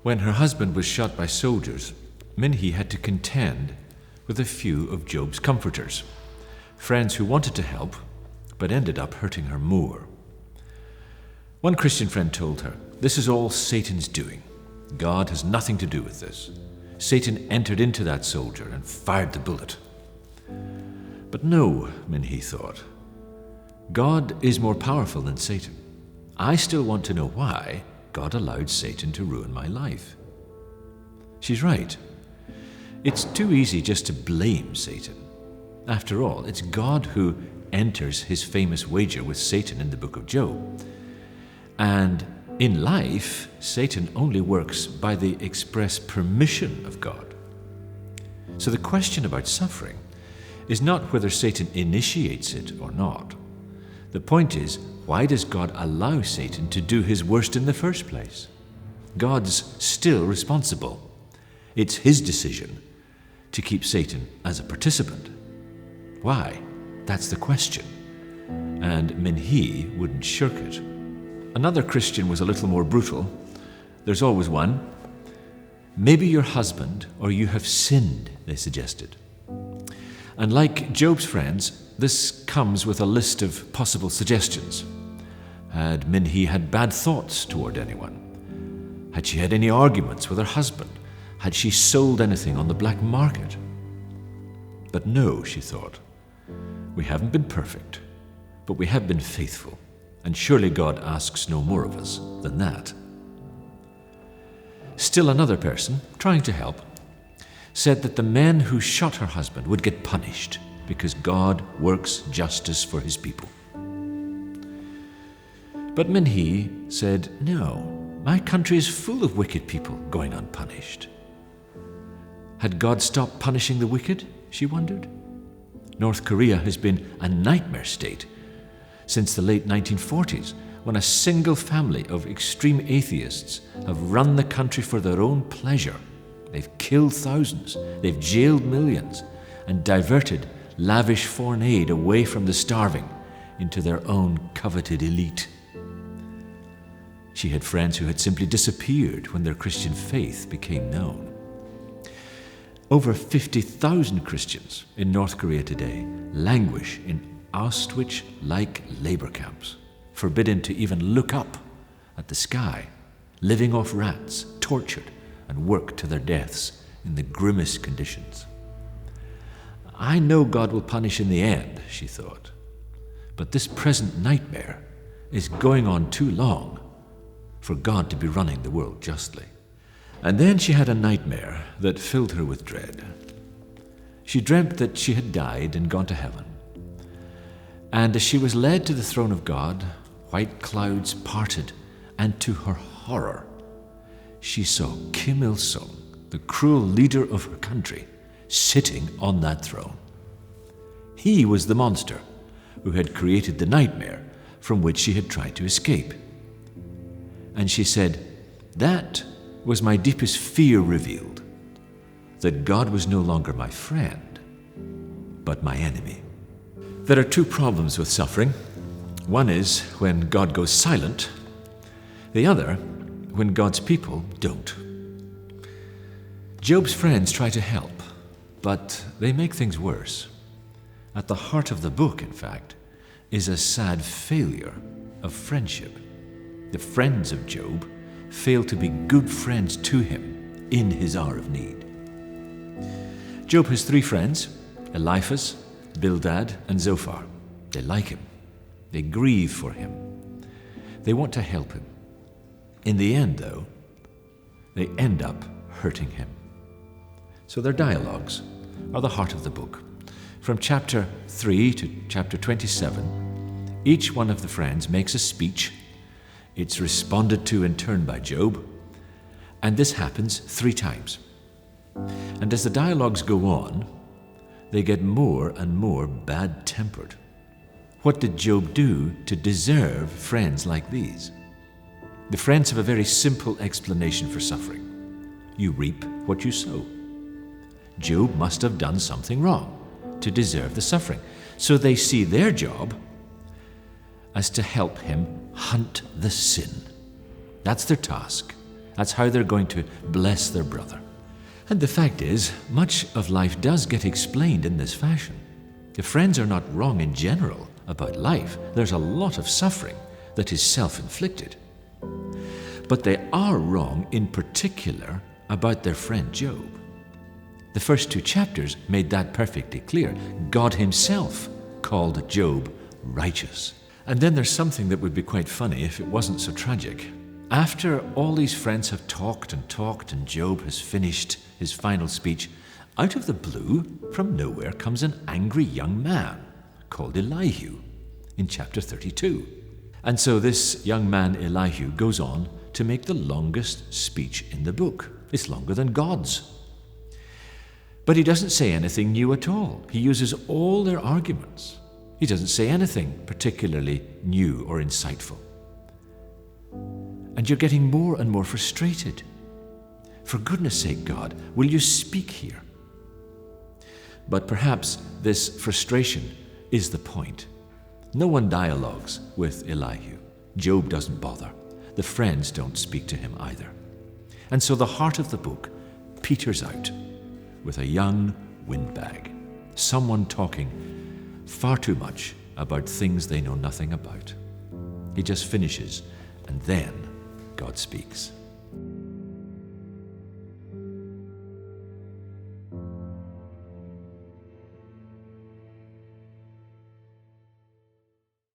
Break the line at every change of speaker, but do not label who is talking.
When her husband was shot by soldiers, Minhee had to contend with a few of Job's comforters, friends who wanted to help, but ended up hurting her more. One Christian friend told her, "This is all Satan's doing. God has nothing to do with this. Satan entered into that soldier and fired the bullet." But no, Minhee thought. God is more powerful than Satan. I still want to know why God allowed Satan to ruin my life. She's right. It's too easy just to blame Satan. After all, it's God who enters his famous wager with Satan in the book of Job. And in life, Satan only works by the express permission of God. So the question about suffering is not whether Satan initiates it or not. The point is, why does God allow Satan to do his worst in the first place? God's still responsible. It's his decision to keep Satan as a participant. Why? That's the question. And Minhee wouldn't shirk it. Another Christian was a little more brutal. There's always one. Maybe your husband or you have sinned, they suggested. And like Job's friends, this comes with a list of possible suggestions. Had Minhee had bad thoughts toward anyone? Had she had any arguments with her husband? Had she sold anything on the black market? But no, she thought. We haven't been perfect, but we have been faithful, and surely God asks no more of us than that. Still another person, trying to help, said that the men who shot her husband would get punished because God works justice for his people. But Minhee said, "No, my country is full of wicked people going unpunished." Had God stopped punishing the wicked, she wondered? North Korea has been a nightmare state since the late 1940s, when a single family of extreme atheists have run the country for their own pleasure. They've killed thousands, they've jailed millions, and diverted lavish foreign aid away from the starving into their own coveted elite. She had friends who had simply disappeared when their Christian faith became known. Over 50,000 Christians in North Korea today languish in Auschwitz-like labor camps, forbidden to even look up at the sky, living off rats, tortured, and worked to their deaths in the grimmest conditions. I know God will punish in the end, she thought, but this present nightmare is going on too long for God to be running the world justly. And then she had a nightmare that filled her with dread. She dreamt that she had died and gone to heaven. And as she was led to the throne of God, white clouds parted, and to her horror, she saw Kim Il-sung, the cruel leader of her country, sitting on that throne. He was the monster who had created the nightmare from which she had tried to escape. And she said, "That was my deepest fear revealed, that God was no longer my friend, but my enemy." There are two problems with suffering. One is when God goes silent. The other, when God's people don't. Job's friends try to help, but they make things worse. At the heart of the book, in fact, is a sad failure of friendship. The friends of Job fail to be good friends to him in his hour of need. Job has three friends, Eliphaz, Bildad, and Zophar. They like him. They grieve for him. They want to help him. In the end, though, they end up hurting him. So their dialogues are the heart of the book. From chapter 3 to chapter 27, each one of the friends makes a speech. It's responded to in turn by Job, and this happens 3 times. And as the dialogues go on, they get more and more bad-tempered. What did Job do to deserve friends like these? The friends have a very simple explanation for suffering. You reap what you sow. Job must have done something wrong to deserve the suffering. So they see their job as to help him hunt the sin. That's their task, That's how they're going to bless their brother. And the fact is, much of life does get explained in this fashion. The friends are not wrong in general about life. There's a lot of suffering that is self-inflicted. But they are wrong in particular about their friend Job. The first 2 chapters made that perfectly clear. God himself called Job righteous. And then there's something that would be quite funny if it wasn't so tragic. After all these friends have talked and Job has finished his final speech, out of the blue, from nowhere, comes an angry young man called Elihu in chapter 32. And so this young man Elihu goes on to make the longest speech in the book. It's longer than God's. But he doesn't say anything new at all. He uses all their arguments. He doesn't say anything particularly new or insightful. And you're getting more and more frustrated. For goodness sake, God, will you speak here? But perhaps this frustration is the point. No one dialogues with Elihu. Job doesn't bother. The friends don't speak to him either. And so the heart of the book peters out with a young windbag, someone talking far too much about things they know nothing about. He just finishes, and then God speaks.